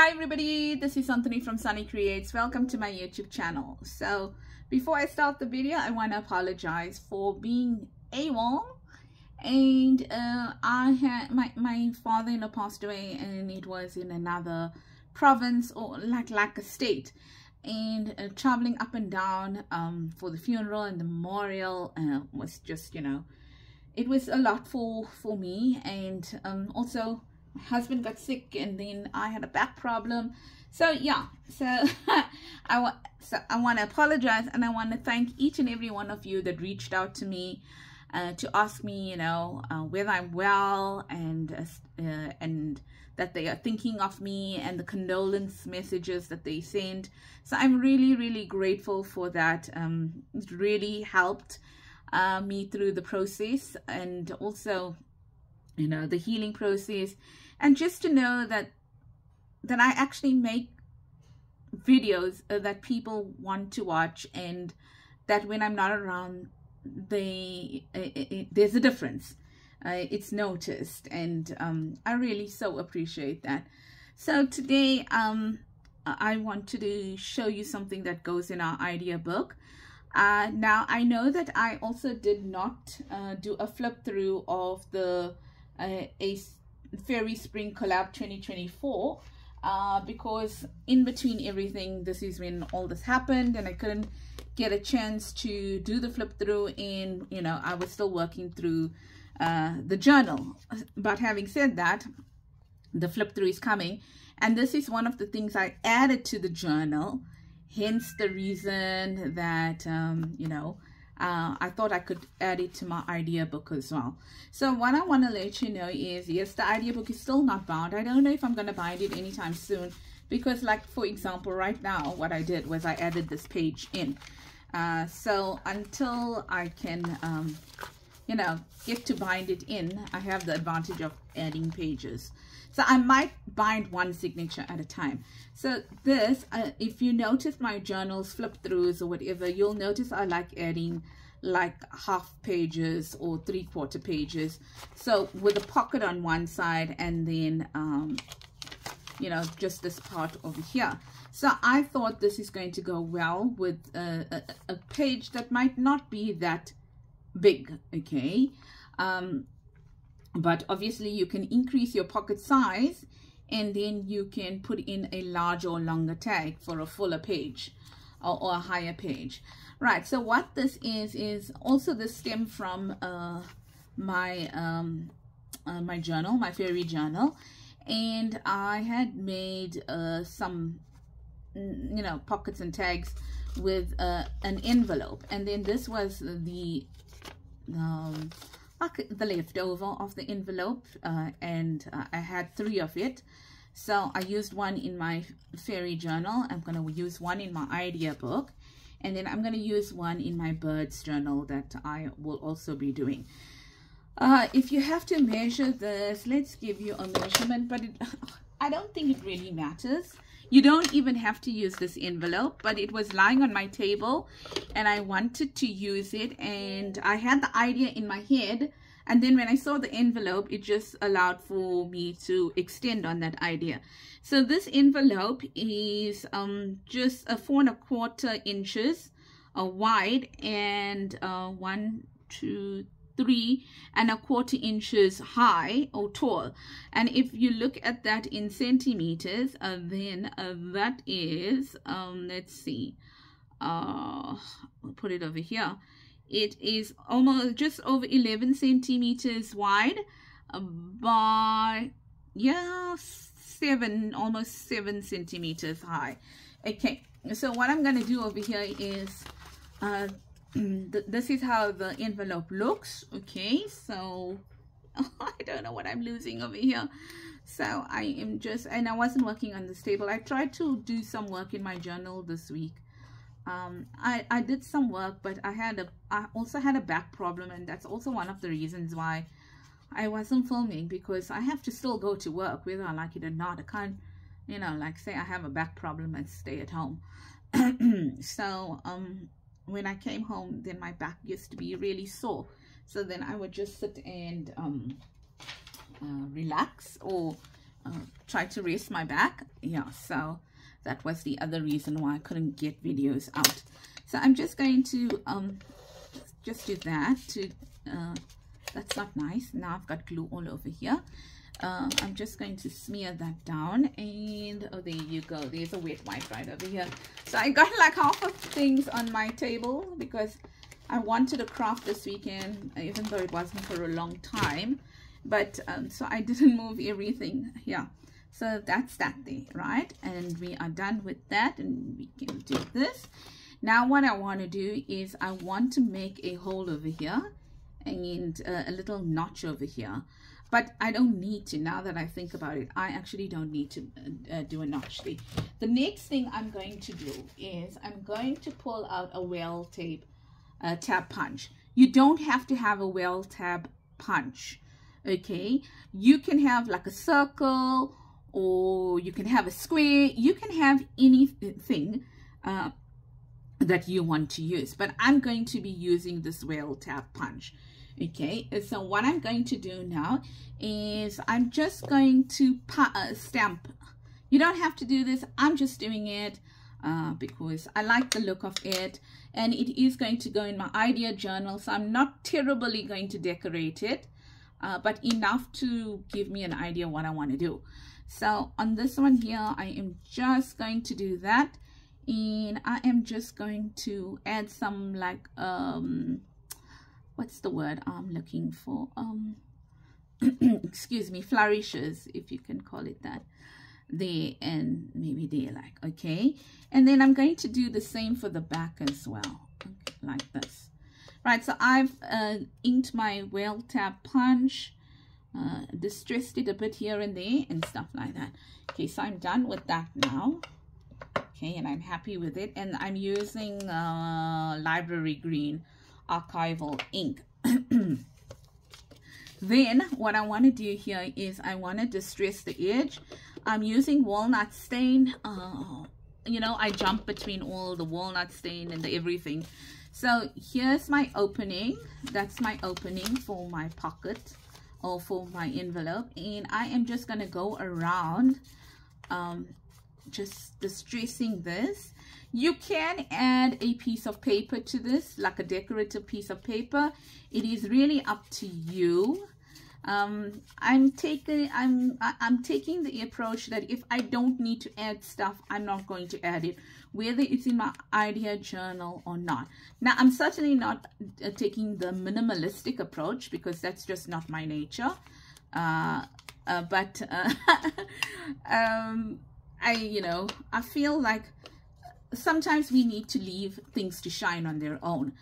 Hi everybody, this is Anthony from Sunny Creates. Welcome to my YouTube channel. So before I start the video, I want to apologize for being AWOL. And I had my father-in-law passed away, and it was in another province or like a state, and traveling up and down for the funeral and the memorial was just, you know, it was a lot for me. And also my husband got sick, and then I had a back problem. So yeah, so I want to apologize, and I want to thank each and every one of you that reached out to me to ask me, you know, whether I'm well, and that they are thinking of me, and the condolence messages that they send. So I'm really grateful for that. It really helped me through the process, and also, you know, the healing process, and just to know that I actually make videos that people want to watch, and that when I'm not around, there's a difference. It's noticed, and I really so appreciate that. So today I wanted to show you something that goes in our idea book. Now I know that I also did not do a flip through of the Fairy Spring Collab 2024 because in between everything, this is when all this happened, and I couldn't get a chance to do the flip through, and you know, I was still working through the journal. But having said that, the flip through is coming, and this is one of the things I added to the journal, hence the reason that you know, I thought I could add it to my idea book as well. So what I want to let you know is, yes, the idea book is still not bound. I don't know if I'm going to bind it anytime soon, because like, for example, right now what I did was I added this page in. So until I can you know, get to bind it in, I have the advantage of adding pages. So I might bind one signature at a time. So this, if you notice my journals, flip throughs or whatever, you'll notice I like adding like half pages or 3/4 pages. So with a pocket on one side, and then you know, just this part over here. So I thought this is going to go well with a page that might not be that big, okay? But obviously you can increase your pocket size, and then you can put in a larger or longer tag for a fuller page or a higher page. Right, so what this is also the stem from my my journal, my fairy journal, and I had made some, you know, pockets and tags with an envelope, and then this was the leftover of the envelope, and I had 3 of it. So I used one in my fairy journal, I'm going to use one in my idea book, and then I'm going to use one in my birds journal that I will also be doing. If you have to measure this, let's give you a measurement, but I don't think it really matters. You don't even have to use this envelope, but it was lying on my table and I wanted to use it, and I had the idea in my head, and then when I saw the envelope, it just allowed for me to extend on that idea. So this envelope is just 4 1/4 inches wide, and 1, 2, 3 1/4 inches high or tall. And if you look at that in centimeters, then that is let's see, I'll put it over here. It is almost just over 11 centimeters wide by, yeah, almost 7 centimeters high. Okay, so what I'm going to do over here is this is how the envelope looks. Okay, so I don't know what I'm losing over here. So I am just, and I wasn't working on this table. I tried to do some work in my journal this week. I did some work, but I also had a back problem, and that's also one of the reasons why I wasn't filming, because I have to still go to work whether I like it or not. I can't, you know, like say I have a back problem and stay at home. So when I came home, then my back used to be really sore, so then I would just sit and relax, or tried to rest my back. Yeah, so that was the other reason why I couldn't get videos out. So I'm just going to just do that to that's not nice. Now I've got glue all over here. I'm just going to smear that down, and oh, there you go, there's a wet wipe right over here. So I got like half of things on my table because I wanted a craft this weekend, even though it wasn't for a long time, but so I didn't move everything. Yeah, so that's that there, right? And we are done with that, and we can do this. Now what I want to do is I want to make a hole over here and a little notch over here, but I don't need to. Now that I think about it, I actually don't need to do a notch there. The next thing I'm going to do is I'm going to pull out a well tape tab punch. You don't have to have a well tab punch, okay? You can have like a circle, or you can have a square. You can have anything that you want to use, but I'm going to be using this well tab punch. Okay, so what I'm going to do now is I'm just going to stamp. You don't have to do this. I'm just doing it because I like the look of it, and it is going to go in my idea journal, so I'm not terribly going to decorate it, but enough to give me an idea what I want to do. So on this one here, I am just going to do that, and I am just going to add some like what's the word I'm looking for? Excuse me, flourishes, if you can call it that, there, and maybe there, like, okay. And then I'm going to do the same for the back as well, okay, like this. Right, so I've inked my well tab punch, distressed it a bit here and there and stuff like that. Okay, so I'm done with that now. Okay, and I'm happy with it, and I'm using library green archival ink. Then what I want to do here is I want to distress the edge. I'm using walnut stain. You know, I jump between all the walnut stain and the everything. So here's my opening. That's my opening for my pocket or for my envelope, and I am just going to go around just distressing this. You can add a piece of paper to this, like a decorative piece of paper. It is really up to you. I'm taking the approach that if I don't need to add stuff, I'm not going to add it, whether it's in my idea journal or not. Now, I'm certainly not taking the minimalistic approach because that's just not my nature. I feel like sometimes we need to leave things to shine on their own.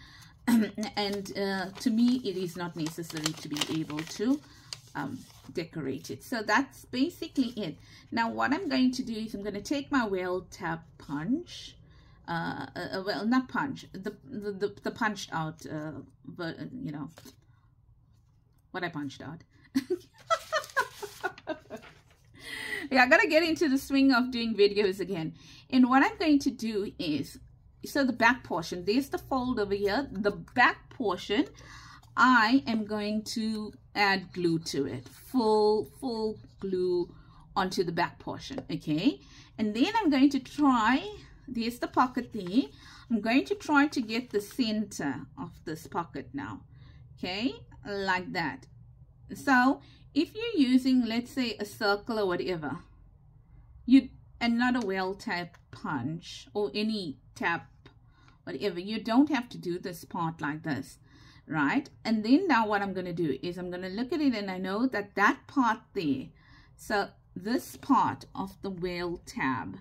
And to me, it is not necessary to be able to decorate it. So that's basically it. Now, what I'm going to do is I'm going to take my well tab punch, well, not punch, the punched out, but you know, what I punched out. Yeah, I gotta get into the swing of doing videos again. And what I'm going to do is, so the back portion, there's the fold over here. The back portion, I am going to add glue to it, full glue onto the back portion, okay? And then I'm going to try, there's the pocket there. I'm going to try to get the center of this pocket now, okay? Like that. So if you're using, let's say, a circle or whatever, and not a well tab punch or any tab, whatever, you don't have to do this part like this, right? And then now what I'm going to do is I'm going to look at it, and I know that that part there, so this part of the well tab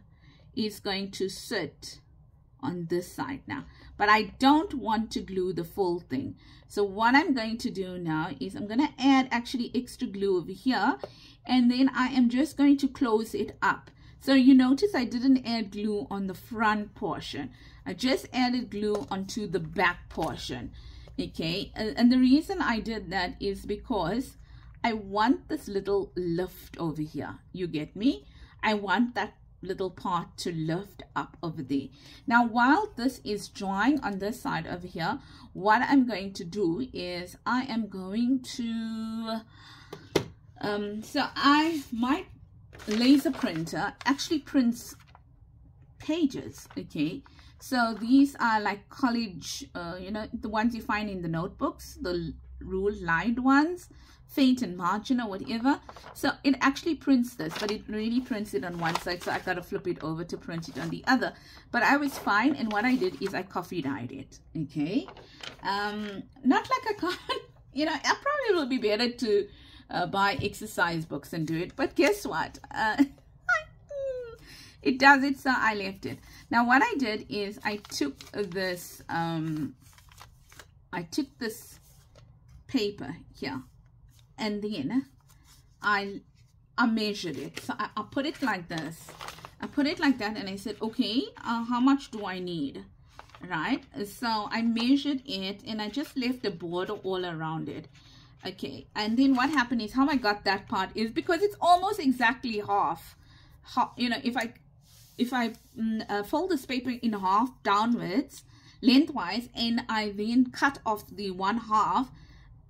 is going to sit on this side now, but I don't want to glue the full thing. So what I'm going to do now is I'm going to add actually extra glue over here, and then I am just going to close it up. So you notice I didn't add glue on the front portion. I just added glue onto the back portion, okay? And the reason I did that is because I want this little lift over here. You get me? I want that little part to lift up over there. Now, while this is drying on this side over here, what I'm going to do is I am going to, so I might laser printer actually prints pages. Okay, so these are like college, you know, the ones you find in the notebooks, the ruled lined ones, faint and margin or whatever. So it actually prints this, but it really prints it on one side, so I gotta flip it over to print it on the other. But I was fine, and what I did is I coffee dyed it. Okay, not like I can't, you know, I probably will be better to buy exercise books and do it, but guess what, it does it, so I left it. Now what I did is I took this paper here, and then I measured it. So I put it like this, I put it like that, and I said, okay, how much do I need, right? So I measured it, and I just left a border all around it. Okay, and then what happened is, how I got that part is because it's almost exactly half. You know, if I fold this paper in half downwards lengthwise, and I then cut off the one half,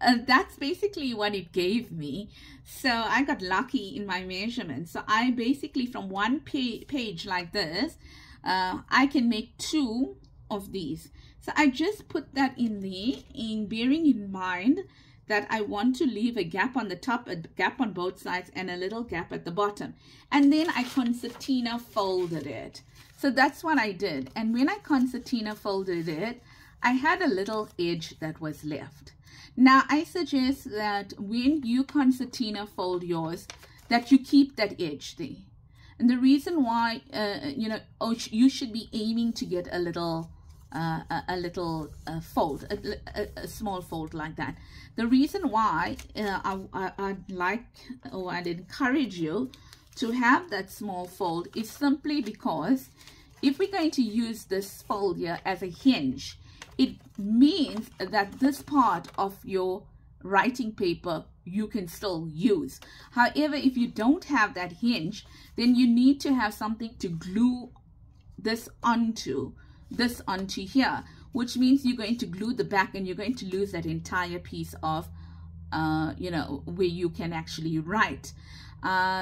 that's basically what it gave me. So I got lucky in my measurements. So I basically, from one page like this, I can make 2 of these. So I just put that in there, in bearing in mind that I want to leave a gap on the top, a gap on both sides, and a little gap at the bottom. And then I concertina folded it. So that's what I did. And when I concertina folded it, I had a little edge that was left. Now I suggest that when you concertina fold yours, that you keep that edge there. And the reason why, you know, you should be aiming to get a little fold, a small fold like that. The reason why I'd like, or I'd encourage you to have that small fold is simply because if we're going to use this fold here as a hinge, it means that this part of your writing paper you can still use. However, if you don't have that hinge, then you need to have something to glue this onto here, which means you're going to glue the back, and you're going to lose that entire piece of you know, where you can actually write.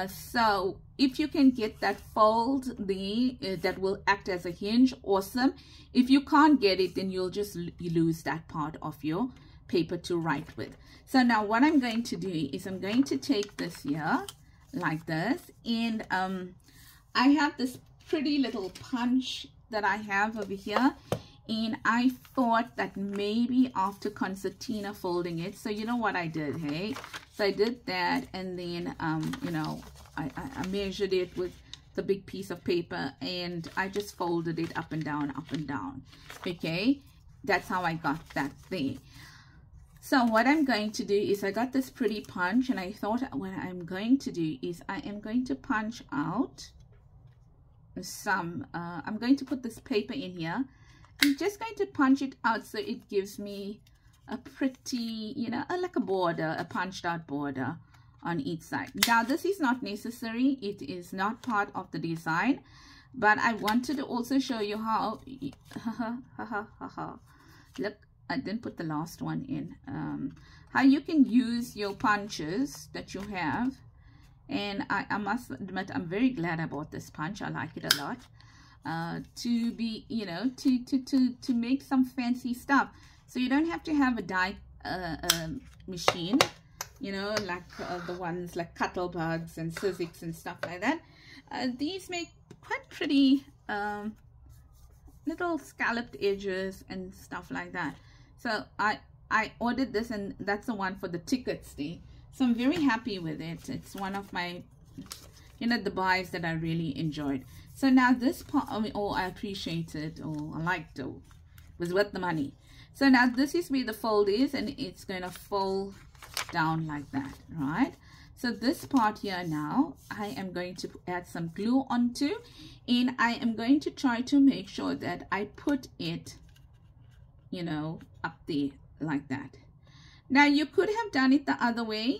So if you can get that fold there, that will act as a hinge, awesome. If you can't get it, then you'll just lose that part of your paper to write with. So now what I'm going to do is I'm going to take this here like this, and I have this pretty little punch that I have over here, and I thought that maybe after concertina folding it, so you know what I did, hey? So I did that, and then you know, I measured it with the big piece of paper, and I just folded it up and down, okay? That's how I got that there. So what I'm going to do is I got this pretty punch, and I thought what I'm going to do is I am going to punch out some, I'm going to put this paper in here. I'm just going to punch it out so it gives me a pretty, you know, like a border, a punched out border on each side. Now this is not necessary, it is not part of the design, but I wanted to also show you how look, I didn't put the last one in, how you can use your punches that you have. And I must admit, I'm very glad I bought this punch. I like it a lot, to be, you know, to make some fancy stuff. So you don't have to have a die machine, you know, like the ones like Cuttlebugs and Sizzix and stuff like that. These make quite pretty little scalloped edges and stuff like that. So I ordered this, and that's the one for the tickets there. So I'm very happy with it. It's one of my, you know, the buys that I really enjoyed. So now this part, I mean, oh, I appreciate it, or I liked it, was worth the money. So now this is where the fold is, and it's going to fold down like that, right? So this part here now, I am going to add some glue onto, and I am going to try to make sure that I put it, you know, up there like that. Now you could have done it the other way,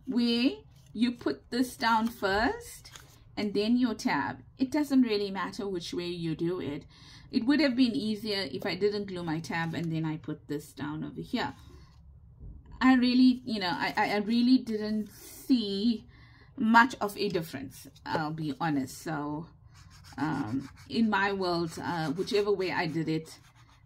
where you put this down first and then your tab. It doesn't really matter which way you do it. It would have been easier if I didn't glue my tab and then I put this down over here. I really, you know, I really didn't see much of a difference, I'll be honest. So in my world, whichever way I did it,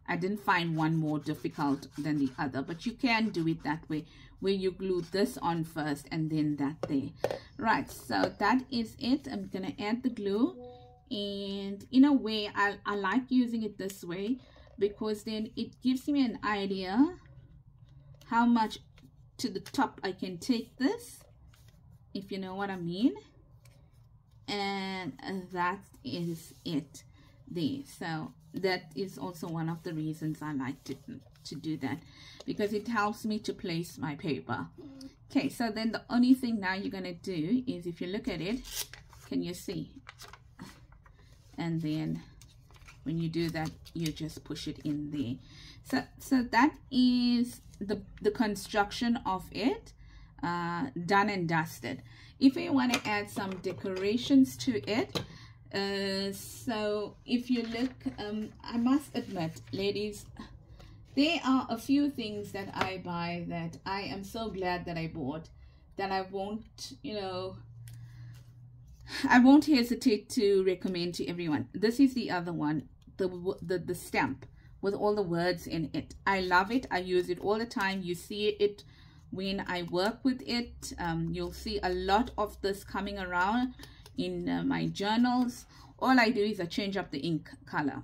I didn't find one more difficult than the other. But you can do it that way, where you glue this on first and then that there. Right, so that is it. I'm gonna add the glue, and in a way I like using it this way, because then it gives me an idea how much to the top I can take this, if you know what I mean. And that is it there. So that is also one of the reasons I like to do that, because it helps me to place my paper. Okay, so then the only thing now you're going to do is, if you look at it, can you see? And then when you do that, you just push it in there. So that is the construction of it, done and dusted. If you want to add some decorations to it, so if you look, I must admit, ladies, there are a few things that I buy that I am so glad that I bought, that I won't, you know, I won't hesitate to recommend to everyone. This is the other one, the stamp with all the words in it. I love it. I use it all the time. You see it when I work with it. You'll see a lot of this coming around in my journals. All I do is I change up the ink color,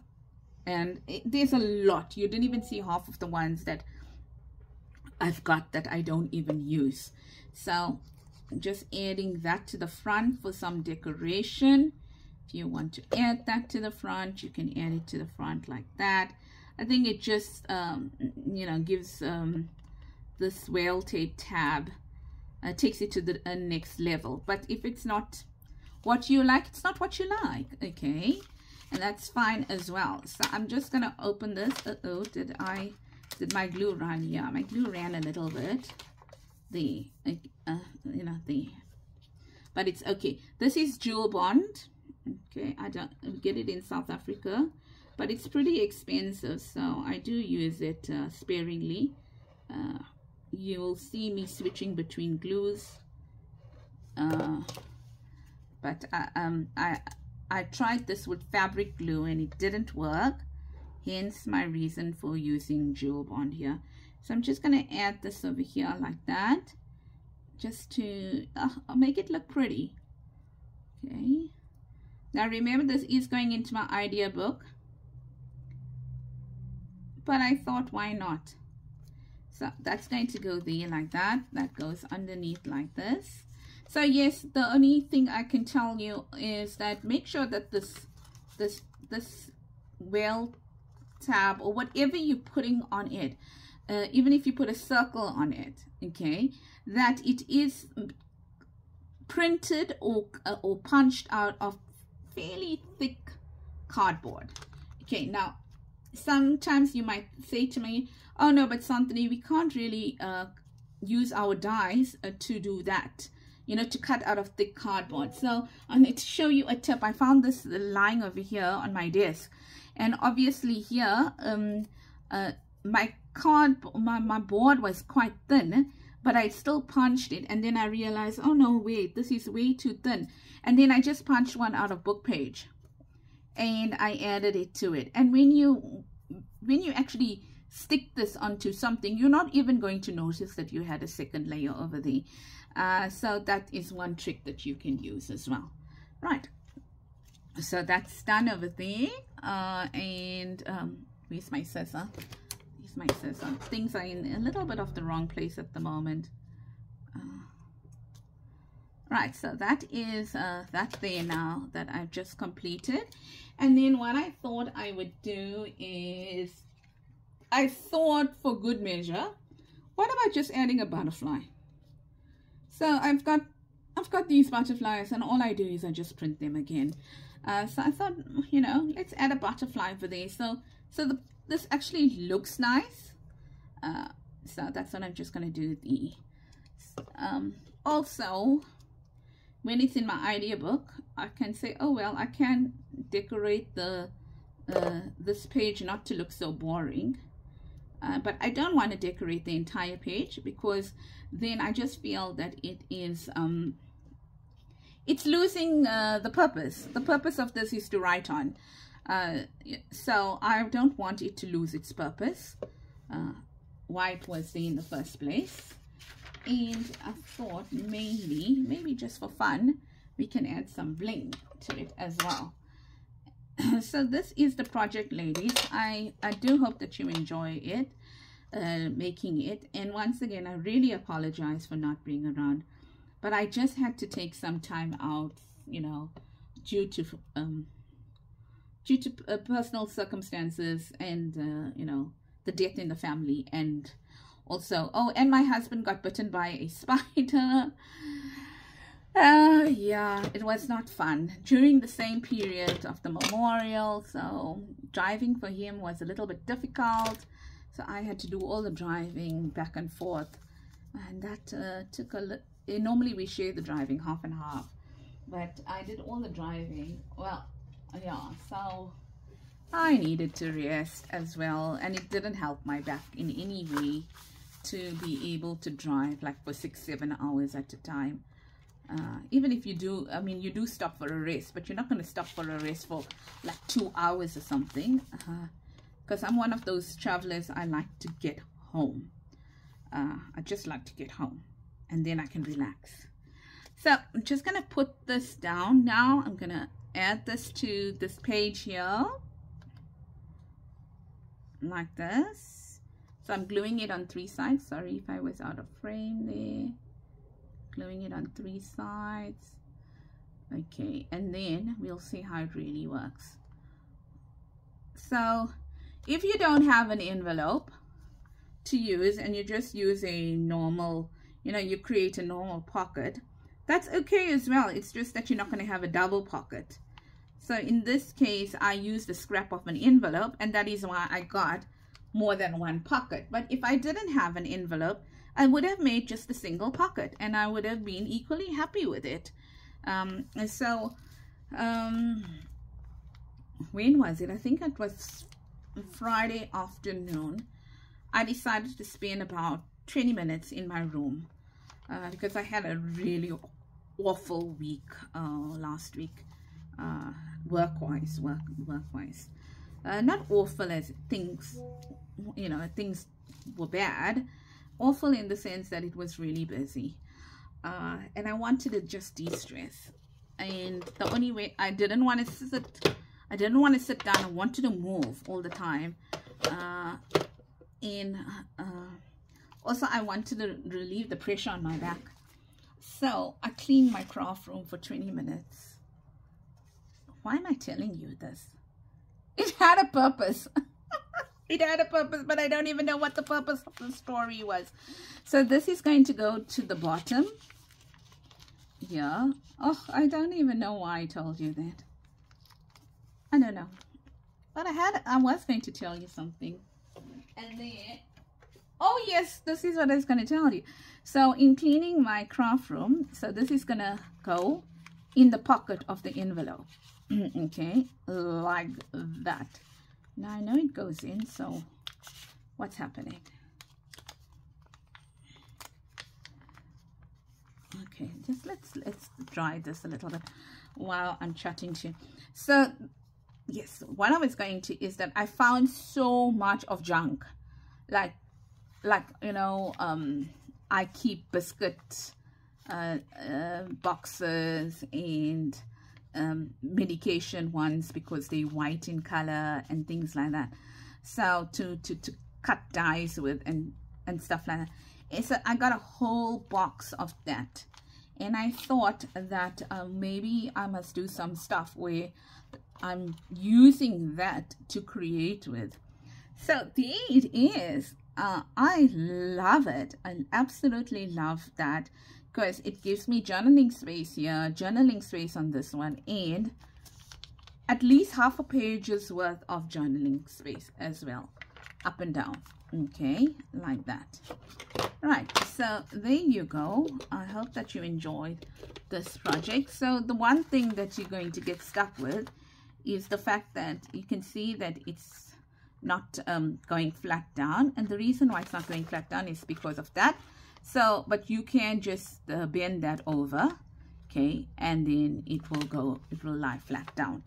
and there's a lot. You didn't even see half of the ones that I've got that I don't even use. So just adding that to the front for some decoration. If you want to add that to the front, you can add it to the front like that. I think it just you know, gives this well-tape tab, takes it to the next level. But if it's not what you like, it's not what you like, okay? And that's fine as well. So I'm just gonna open this. Uh-oh, did my glue run? Yeah, my glue ran a little bit. You know, but it's okay. This is Jewel Bond. Okay, I don't get it in South Africa, but it's pretty expensive, so I do use it sparingly. You will see me switching between glues, but I tried this with fabric glue and it didn't work, hence my reason for using Jewel Bond here. So I'm just going to add this over here like that, just to make it look pretty. Okay, now remember, this is going into my idea book, but I thought, why not? So that's going to go there like that. That goes underneath like this. So yes, the only thing I can tell you is that make sure that this well tab or whatever you're putting on it, even if you put a circle on it, okay, that it is printed or punched out of fairly thick cardboard. Okay, now sometimes you might say to me, oh no, but Santhini, we can't really use our dies to do that, you know, to cut out of thick cardboard. So I'm going to show you a tip. I found this lying over here on my desk, and obviously here my board was quite thin, but I still punched it, and then I realized, oh no, wait, this is way too thin. And then I just punched one out of book page and I added it to it. And when you actually stick this onto something, you're not even going to notice that you had a second layer over there. So that is one trick that you can use as well. Right, so that's done over there. And where's my scissor? Here's my scissor. Things are in a little bit of the wrong place at the moment. Right, so that is that there now that I've just completed. And then what I thought I would do is, I thought for good measure, what about just adding a butterfly? So I've got these butterflies, and all I do is I just print them again. So I thought, you know, let's add a butterfly over there. So this actually looks nice. So that's what I'm just going to do. Also, when it's in my idea book, I can say, oh well, I can decorate this page not to look so boring. But I don't want to decorate the entire page, because then I just feel that it is it's losing the purpose. The purpose of this is to write on. So I don't want it to lose its purpose, why it was there in the first place. And I thought maybe just for fun, we can add some bling to it as well. So this is the project, ladies. I do hope that you enjoy it, making it. And once again, I really apologize for not being around, but I just had to take some time out, you know, due to personal circumstances and you know, the death in the family, and also, oh, and my husband got bitten by a spider. Yeah, it was not fun during the same period of the memorial, so driving for him was a little bit difficult, so I had to do all the driving back and forth, and that took a little. Normally we share the driving half and half, but I did all the driving. Well, yeah, so I needed to rest as well, and it didn't help my back in any way to be able to drive like for 6-7 hours at a time. Even if you do, I mean, you do stop for a rest, but you're not going to stop for a rest for like 2 hours or something, because I'm one of those travelers. I like to get home. I just like to get home, and then I can relax. So I'm just going to put this down now. I'm going to add this to this page here like this. So I'm gluing it on 3 sides. Sorry if I was out of frame there. Gluing it on 3 sides. Okay, and then we'll see how it really works. So if you don't have an envelope to use and you just use a normal, you know, you create a normal pocket, that's okay as well. It's just that you're not going to have a double pocket. So in this case, I used the scrap of an envelope, and that is why I got more than 1 pocket. But if I didn't have an envelope, I would have made just a single pocket, and I would have been equally happy with it. And so when was it? I think it was Friday afternoon. I decided to spend about 20 minutes in my room because I had a really awful week last week, work-wise. Not awful as things, you know, things were bad. Awful in the sense that it was really busy, and I wanted to just de-stress. And the only way, I didn't want to sit down. I wanted to move all the time, and also I wanted to relieve the pressure on my back. So I cleaned my craft room for 20 minutes. Why am I telling you this? It had a purpose. It had a purpose, but I don't even know what the purpose of the story was. So this is going to go to the bottom. Yeah. Oh, I don't even know why I told you that. I don't know. But I was going to tell you something. And then, oh yes, this is what I was going to tell you. So in cleaning my craft room, so this is going to go in the pocket of the envelope. Okay, like that. Now I know it goes in, so what's happening? Okay, just let's dry this a little bit while I'm chatting to you. So yes, what I was going to is that I found so much of junk, like you know, I keep biscuit boxes and medication ones because they're white in color and things like that, so to cut dyes with and stuff like that. And so I got a whole box of that, and I thought that maybe I must do some stuff where I'm using that to create with. So there it is. I love it. I absolutely love that, because it gives me journaling space here, journaling space on this one, and at least half a page's worth of journaling space as well, up and down. Okay, like that. Right, so there you go. I hope that you enjoyed this project. So the one thing that you're going to get stuck with is the fact that you can see that it's not going flat down, and the reason why it's not going flat down is because of that. So, but you can just bend that over okay, and then it will lie flat down,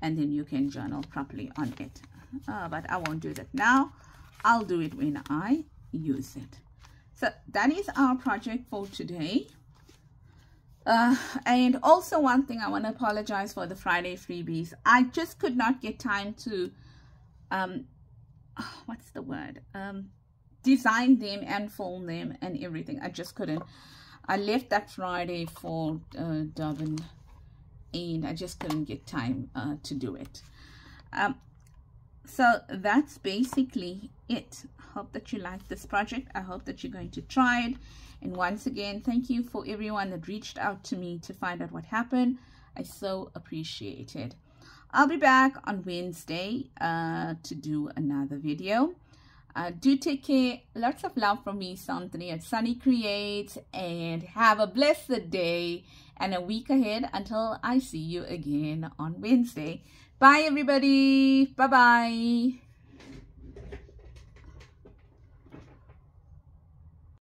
and then you can journal properly on it. But I won't do that now. I'll do it when I use it. So that is our project for today. And also one thing, I want to apologize for the Friday freebies. I just could not get time to what's the word, design them and film them and everything. I just couldn't. I left that Friday for Durban, and I just couldn't get time to do it. So that's basically it. I hope that you like this project. I hope that you're going to try it. And once again, thank you for everyone that reached out to me to find out what happened. I so appreciate it. I'll be back on Wednesday to do another video. Do take care. Lots of love from me, Anthony at Sunny Creates, and have a blessed day and a week ahead until I see you again on Wednesday. Bye, everybody. Bye-bye.